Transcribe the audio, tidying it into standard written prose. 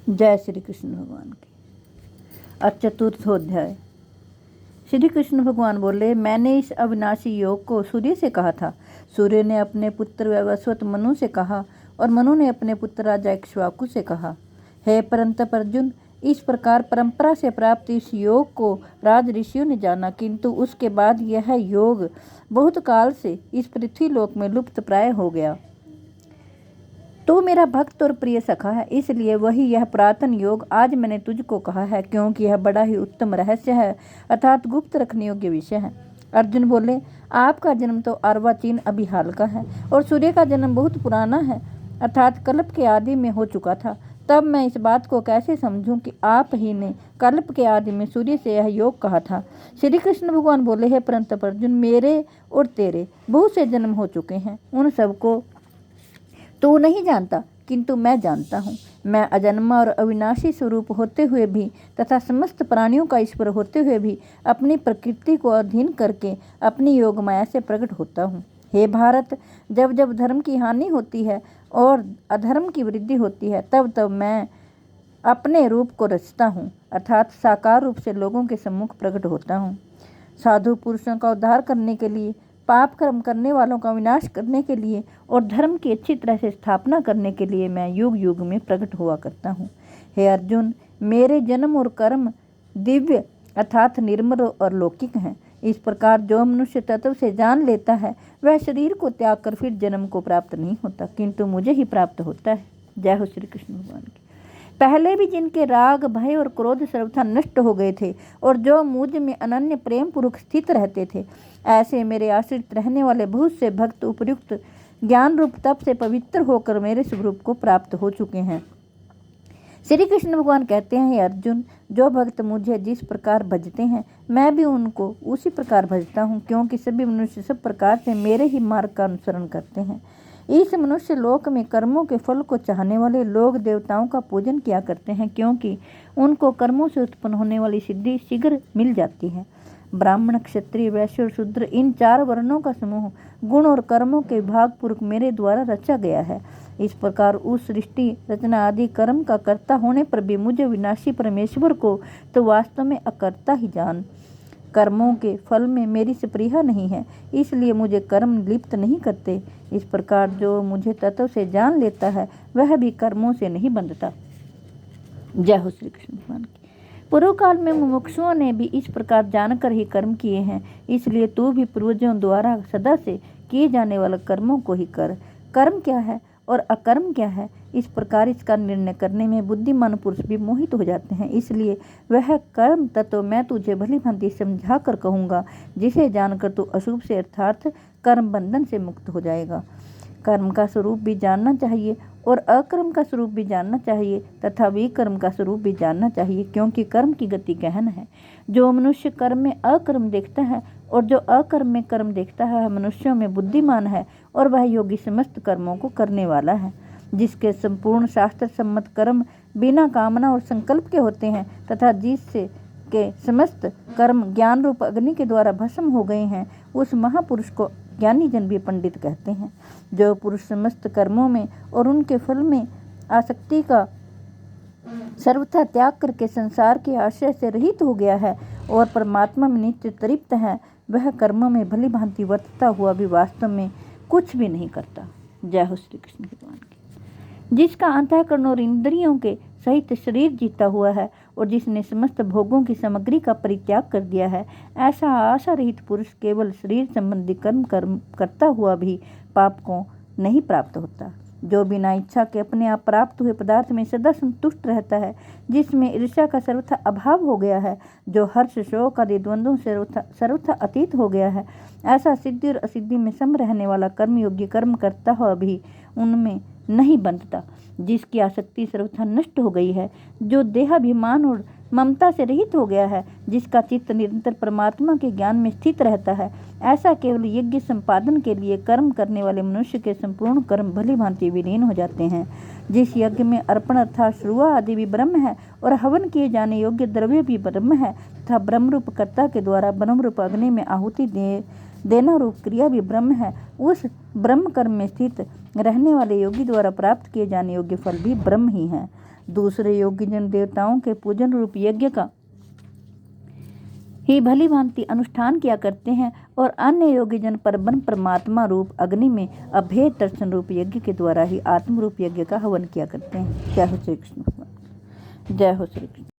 जय श्री कृष्ण भगवान की। चतुर्थोध्याय। श्री कृष्ण भगवान बोले, मैंने इस अविनाशी योग को सूर्य से कहा था। सूर्य ने अपने पुत्र वैवस्वत मनु से कहा और मनु ने अपने पुत्र राजा इक्ष्वाकु से कहा। हे परंतप अर्जुन, इस प्रकार परंपरा से प्राप्त इस योग को राज ऋषियों ने जाना, किंतु उसके बाद यह योग बहुत काल से इस पृथ्वी लोक में लुप्त प्राय हो गया। तो मेरा भक्त और प्रिय सखा है, इसलिए वही यह पुरातन योग आज मैंने तुझको कहा है, क्योंकि यह बड़ा ही उत्तम रहस्य है, अर्थात गुप्त रखने योग्य विषय है। अर्जुन बोले, आपका जन्म तो अर्वाचीन अभी हाल का है और सूर्य का जन्म बहुत पुराना है, अर्थात कल्प के आदि में हो चुका था। तब मैं इस बात को कैसे समझूं कि आप ही ने कल्प के आदि में सूर्य से यह योग कहा था। श्री कृष्ण भगवान बोले, है परंतप अर्जुन, मेरे और तेरे बहुत से जन्म हो चुके हैं, उन सबको तू नहीं जानता, किंतु मैं जानता हूँ। मैं अजन्मा और अविनाशी स्वरूप होते हुए भी तथा समस्त प्राणियों का ईश्वर होते हुए भी अपनी प्रकृति को अधीन करके अपनी योग माया से प्रकट होता हूँ। हे भारत, जब जब धर्म की हानि होती है और अधर्म की वृद्धि होती है, तब तब मैं अपने रूप को रचता हूँ, अर्थात साकार रूप से लोगों के सम्मुख प्रकट होता हूँ। साधु पुरुषों का उद्धार करने के लिए, पाप कर्म करने वालों का विनाश करने के लिए और धर्म की अच्छी तरह से स्थापना करने के लिए मैं युग युग में प्रकट हुआ करता हूँ। हे अर्जुन, मेरे जन्म और कर्म दिव्य अर्थात निर्मल और लौकिक हैं। इस प्रकार जो मनुष्य तत्व से जान लेता है, वह शरीर को त्याग कर फिर जन्म को प्राप्त नहीं होता, किंतु मुझे ही प्राप्त होता है। जय हो श्री कृष्ण भगवान की। पहले भी जिनके राग, भय और क्रोध सर्वथा नष्ट हो गए थे और जो मुझ में अनन्य प्रेम पूर्वक स्थित रहते थे, ऐसे मेरे आश्रित रहने वाले बहुत से भक्त उपयुक्त ज्ञान रूप तप से पवित्र होकर मेरे स्वरूप को प्राप्त हो चुके हैं। श्री कृष्ण भगवान कहते हैं, अर्जुन, जो भक्त मुझे जिस प्रकार भजते हैं, मैं भी उनको उसी प्रकार भजता हूँ, क्योंकि सभी मनुष्य सब प्रकार से मेरे ही मार्ग का अनुसरण करते हैं। इस मनुष्य लोक में कर्मों के फल को चाहने वाले लोग देवताओं का पूजन किया करते हैं, क्योंकि उनको कर्मों से उत्पन्न होने वाली सिद्धि शीघ्र मिल जाती है। ब्राह्मण, क्षत्रिय, वैश्य और शूद्र, इन 4 वर्णों का समूह गुण और कर्मों के भाग पूर्वक मेरे द्वारा रचा गया है। इस प्रकार उस सृष्टि रचना आदि कर्म का कर्ता होने पर भी मुझे विनाशी परमेश्वर को तो वास्तव में अकर्ता ही जान। कर्मों के फल में मेरी स्पृहा नहीं है, इसलिए मुझे कर्म लिप्त नहीं करते। इस प्रकार जो मुझे तत्व से जान लेता है, वह भी कर्मों से नहीं बंधता। जय हो श्री कृष्ण भगवान की। पूर्व काल में मुमुक्षुओं ने भी इस प्रकार जानकर ही कर्म किए हैं, इसलिए तू भी पूर्वजों द्वारा सदा से किए जाने वाले कर्मों को ही कर। कर्म क्या है और अकर्म क्या है, इस प्रकार इसका निर्णय करने में बुद्धिमान पुरुष भी मोहित हो जाते हैं। इसलिए वह कर्म तत्व मैं तुझे भली भांति समझा कर कहूँगा, जिसे जानकर तू अशुभ से अर्थात कर्म बंधन से मुक्त हो जाएगा। कर्म का स्वरूप भी जानना चाहिए और अकर्म का स्वरूप भी जानना चाहिए तथा विकर्म का स्वरूप भी जानना चाहिए, क्योंकि कर्म की गति गहन है। जो मनुष्य कर्म में अकर्म देखता है और जो अकर्म में कर्म देखता है, वह मनुष्यों में बुद्धिमान है और वह योगी समस्त कर्मों को करने वाला है। जिसके संपूर्ण शास्त्र सम्मत कर्म बिना कामना और संकल्प के होते हैं तथा जिससे के समस्त कर्म ज्ञान रूप अग्नि के द्वारा भस्म हो गए हैं, उस महापुरुष को ज्ञानी जन भी पंडित कहते हैं। जो पुरुष समस्त कर्मों में और उनके फल में आसक्ति का सर्वथा त्याग करके संसार के आश्रय से रहित हो गया है और परमात्मा में नित्य तृप्त है, वह कर्मों में भली भांति वर्तता हुआ भी वास्तव में कुछ भी नहीं करता। जय हो श्री कृष्ण भगवान की। जिसका अंतःकरण और इंद्रियों के सहित शरीर जीता हुआ है और जिसने समस्त भोगों की सामग्री का परित्याग कर दिया है, ऐसा आशा रहित पुरुष केवल शरीर संबंधी कर्म करता हुआ भी पाप को नहीं प्राप्त होता। जो बिना इच्छा के अपने आप प्राप्त हुए पदार्थ में सदा संतुष्ट रहता है, जिसमें ईर्ष्या का सर्वथा अभाव हो गया है, जो हर्ष शोक आदि द्वंद्वों से सर्वथा अतीत हो गया है, ऐसा सिद्धि और असिद्धि में सम रहने वाला कर्म योग्य कर्म करता हुआ भी उनमें नहीं बंधता। जिसकी आसक्ति सर्वथा नष्ट हो गई है, जो देहाभिमान और ममता से रहित हो गया है, जिसका चित्त निरंतर परमात्मा के ज्ञान में स्थित रहता है, ऐसा केवल यज्ञ संपादन के लिए कर्म करने वाले मनुष्य के संपूर्ण कर्म भली भांति विलीन हो जाते हैं। जिस यज्ञ में अर्पण अर्थात श्रुआ आदि भी ब्रह्म है और हवन किए जाने योग्य द्रव्य भी ब्रह्म है तथा ब्रह्म रूप कर्ता के द्वारा ब्रह्म रूप अग्नि में आहुति देना रूप क्रिया भी ब्रह्म है, उस ब्रह्म कर्म में स्थित रहने वाले योगी द्वारा प्राप्त किए जाने योग्य फल भी ब्रह्म ही है। दूसरे योगी जन देवताओं के पूजन रूप यज्ञ का ही भली भांति अनुष्ठान किया करते हैं और अन्य योगी जन परब्रह्म परमात्मा रूप अग्नि में अभेद दर्शन रूप यज्ञ के द्वारा ही आत्म रूप यज्ञ का हवन किया करते हैं। जय हो श्री कृष्ण। जय हो श्री कृष्ण।